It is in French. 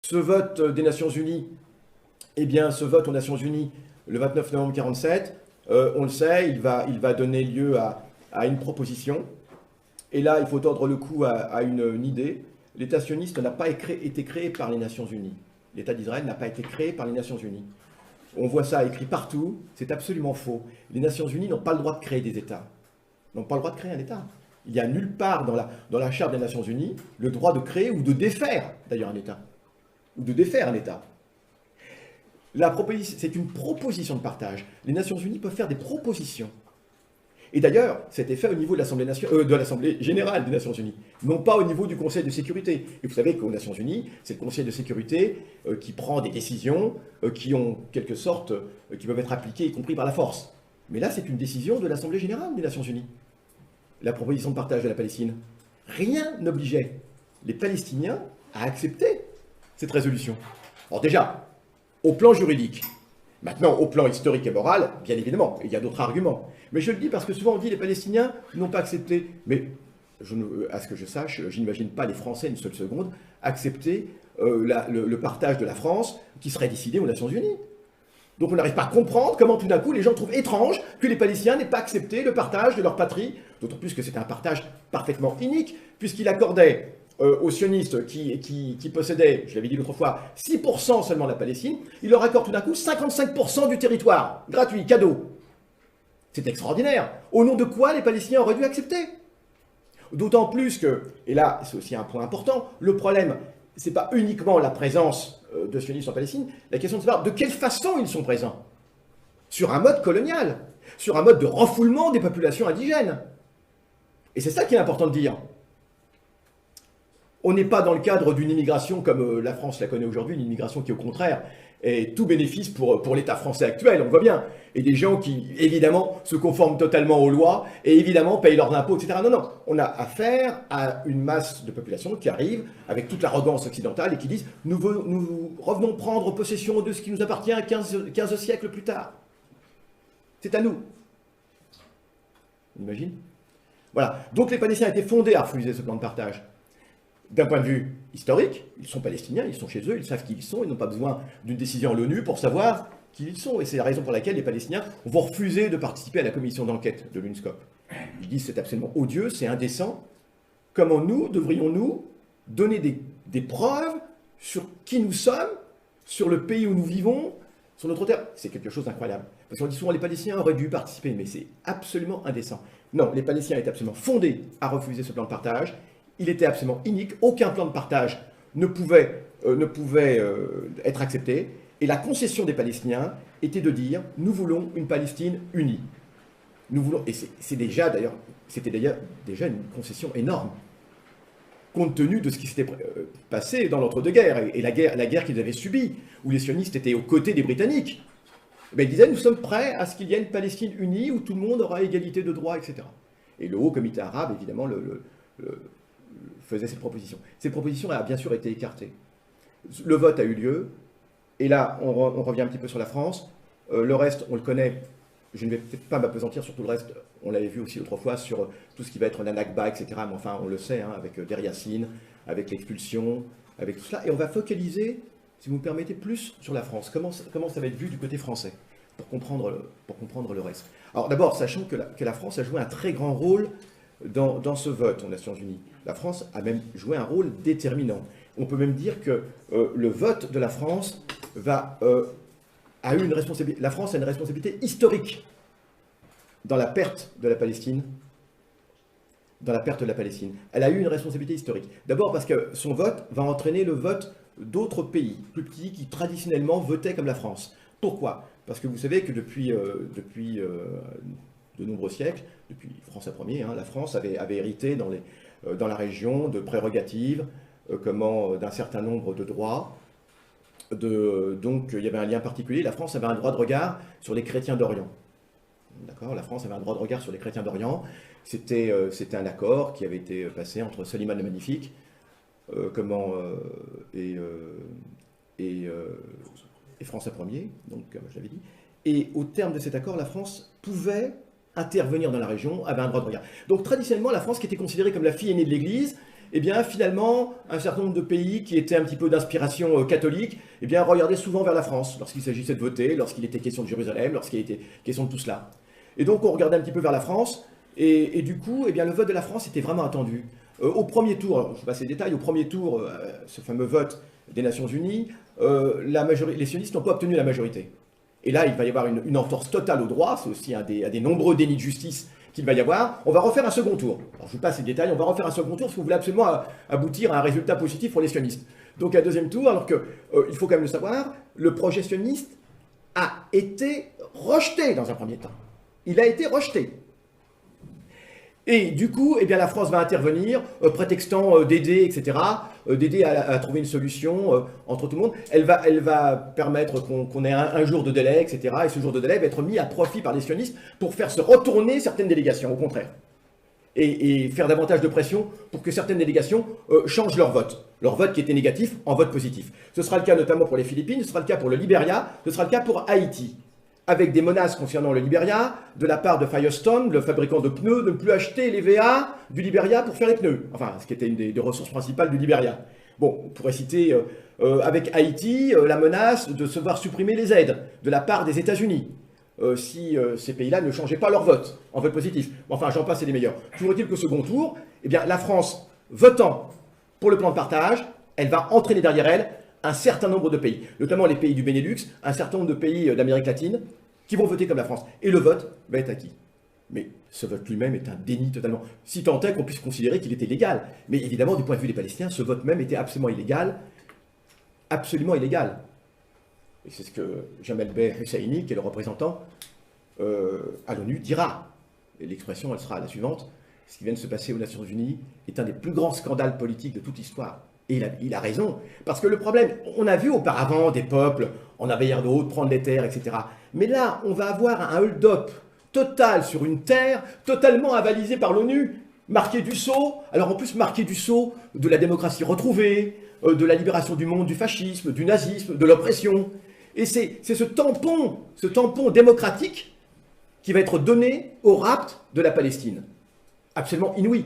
Ce vote des Nations Unies, eh bien, ce vote aux Nations Unies, le 29 novembre 1947, on le sait, il va donner lieu à une proposition. Et là, il faut tordre le cou à une idée. L'État sioniste n'a pas été créé par les Nations Unies. L'État d'Israël n'a pas été créé par les Nations Unies. On voit ça écrit partout, c'est absolument faux. Les Nations Unies n'ont pas le droit de créer des États. N'ont pas le droit de créer un État. Il n'y a nulle part dans la Charte des Nations Unies le droit de créer ou de défaire, d'ailleurs, un État. Ou de défaire un État. C'est une proposition de partage. Les Nations Unies peuvent faire des propositions. Et d'ailleurs, c'était fait au niveau de l'Assemblée générale des Nations Unies, non pas au niveau du Conseil de sécurité. Et vous savez qu'aux Nations Unies, c'est le Conseil de sécurité qui prend des décisions qui ont quelque sorte, qui peuvent être appliquées, y compris par la force. Mais là, c'est une décision de l'Assemblée générale des Nations Unies. La proposition de partage de la Palestine. Rien n'obligeait les Palestiniens à accepter cette résolution. Alors déjà, au plan juridique. Maintenant, au plan historique et moral, bien évidemment, il y a d'autres arguments. Mais je le dis parce que souvent on dit que les Palestiniens n'ont pas accepté. Mais à ce que je sache, je n'imagine pas les Français une seule seconde accepter le partage de la France qui serait décidé aux Nations Unies. Donc on n'arrive pas à comprendre comment tout d'un coup les gens trouvent étrange que les Palestiniens n'aient pas accepté le partage de leur patrie, d'autant plus que c'était un partage parfaitement inique, puisqu'il accordait aux sionistes qui possédaient, je l'avais dit l'autre fois, 6% seulement de la Palestine, il leur accorde tout d'un coup 55% du territoire, gratuit, cadeau. C'est extraordinaire. Au nom de quoi les Palestiniens auraient dû accepter? D'autant plus que, et là c'est aussi un point important, le problème, c'est pas uniquement la présence de sionistes en Palestine, la question de savoir de quelle façon ils sont présents. Sur un mode colonial, sur un mode de refoulement des populations indigènes. Et c'est ça qui est important de dire. On n'est pas dans le cadre d'une immigration comme la France la connaît aujourd'hui, une immigration qui au contraire est tout bénéfice pour l'État français actuel, on le voit bien. Et des gens qui, évidemment, se conforment totalement aux lois et évidemment payent leurs impôts, etc. Non, non, on a affaire à une masse de population qui arrive avec toute l'arrogance occidentale et qui disent nous revenons prendre possession de ce qui nous appartient 15 siècles plus tard. C'est à nous. On imagine? Voilà. Donc les Palestiniens étaient fondés à refuser ce plan de partage. D'un point de vue historique, ils sont palestiniens, ils sont chez eux, ils savent qui ils sont, ils n'ont pas besoin d'une décision à l'ONU pour savoir qui ils sont. Et c'est la raison pour laquelle les Palestiniens vont refuser de participer à la commission d'enquête de l'UNSCOP. Ils disent c'est absolument odieux, c'est indécent. Comment devrions-nous donner des preuves sur qui nous sommes, sur le pays où nous vivons, sur notre terre? C'est quelque chose d'incroyable. Parce qu'on dit souvent les Palestiniens auraient dû participer, mais c'est absolument indécent. Non, les Palestiniens étaient absolument fondés à refuser ce plan de partage. Il était absolument inique, aucun plan de partage ne pouvait être accepté, et la concession des Palestiniens était de dire « nous voulons une Palestine unie ». Nous voulons, et c'était d'ailleurs déjà une concession énorme, compte tenu de ce qui s'était passé dans l'entre-deux-guerres, et la guerre qu'ils avaient subie, où les sionistes étaient aux côtés des Britanniques. Ben, ils disaient « nous sommes prêts à ce qu'il y ait une Palestine unie, où tout le monde aura égalité de droits, etc. » Et le Haut Comité arabe, évidemment, faisait cette proposition. Cette proposition a bien sûr été écartée. Le vote a eu lieu, et là, on revient un petit peu sur la France. Le reste, on le connaît. Je ne vais peut-être pas m'apesantir sur tout le reste. On l'avait vu aussi autrefois sur tout ce qui va être la Nakba, etc. Mais enfin, on le sait, hein, avec Der Yassin, avec l'expulsion, avec tout cela. Et on va focaliser, si vous me permettez, plus sur la France. Comment ça va être vu du côté français, pour comprendre le reste. Alors d'abord, sachant que la France a joué un très grand rôle dans ce vote aux Nations Unies. La France a même joué un rôle déterminant. On peut même dire que le vote de la France a eu une responsabilité. La France a une responsabilité historique dans la perte de la Palestine. Elle a eu une responsabilité historique. D'abord parce que son vote va entraîner le vote d'autres pays plus petits qui traditionnellement votaient comme la France. Pourquoi? Parce que vous savez que depuis de nombreux siècles, depuis François Ier, hein, la France avait hérité dans la région de prérogatives, d'un certain nombre de droits. Donc il y avait un lien particulier. La France avait un droit de regard sur les chrétiens d'Orient. D'accord? La France avait un droit de regard sur les chrétiens d'Orient. C'était un accord qui avait été passé entre Soliman le Magnifique et François Ier, donc comme je l'avais dit. Et au terme de cet accord, la France pouvait intervenir dans la région, avait un droit de regard. Donc traditionnellement, la France, qui était considérée comme la fille aînée de l'Église, eh bien finalement, un certain nombre de pays qui étaient un petit peu d'inspiration catholique, eh bien regardaient souvent vers la France lorsqu'il s'agissait de voter, lorsqu'il était question de Jérusalem, lorsqu'il était question de tout cela. Et donc on regardait un petit peu vers la France, et du coup, eh bien, le vote de la France était vraiment attendu. Au premier tour, alors, je ne vais pas passer les détails, au premier tour, ce fameux vote des Nations Unies, les sionistes n'ont pas obtenu la majorité. Et là, il va y avoir une entorse totale au droit, c'est aussi un des nombreux dénis de justice qu'il va y avoir. On va refaire un second tour. Alors, je ne vous passe les détails, on va refaire un second tour parce qu'on voulait absolument aboutir à un résultat positif pour les sionistes. Donc un deuxième tour, alors que, il faut quand même le savoir, le projet sioniste a été rejeté dans un premier temps. Il a été rejeté. Et du coup, eh bien, la France va intervenir, prétextant d'aider, etc., d'aider à trouver une solution entre tout le monde. Elle va permettre qu'on ait un jour de délai, etc., et ce jour de délai va être mis à profit par les sionistes pour faire se retourner certaines délégations, au contraire. Et faire davantage de pression pour que certaines délégations changent leur vote qui était négatif en vote positif. Ce sera le cas notamment pour les Philippines, ce sera le cas pour le Libéria, ce sera le cas pour Haïti, avec des menaces concernant le Libéria, de la part de Firestone, le fabricant de pneus, de ne plus acheter les VA du Libéria pour faire les pneus. Enfin, ce qui était une des ressources principales du Libéria. Bon, on pourrait citer avec Haïti la menace de se voir supprimer les aides de la part des États-Unis. Si ces pays-là ne changeaient pas leur vote en vote positif. Enfin, j'en passe, c'est les meilleurs. Toujours est-il qu'au second tour, eh bien, la France, votant pour le plan de partage, elle va entraîner derrière elle un certain nombre de pays, notamment les pays du Benelux, un certain nombre de pays d'Amérique latine, qui vont voter comme la France. Et le vote va être acquis. Mais ce vote lui-même est un déni totalement. Si tant est qu'on puisse considérer qu'il était légal. Mais évidemment, du point de vue des Palestiniens, ce vote même était absolument illégal. Absolument illégal. Et c'est ce que Jamal Bey Husseini, qui est le représentant à l'ONU, dira. Et l'expression, elle sera la suivante. Ce qui vient de se passer aux Nations Unies est un des plus grands scandales politiques de toute l'histoire. Et il a raison. Parce que le problème, on a vu auparavant des peuples en Abaïr de Haute prendre les terres, etc. Mais là, on va avoir un hold-up total sur une terre totalement avalisée par l'ONU, marqué du sceau. Alors en plus, marqué du sceau de la démocratie retrouvée, de la libération du monde du fascisme, du nazisme, de l'oppression. Et c'est ce tampon démocratique qui va être donné au rapt de la Palestine. Absolument inouï.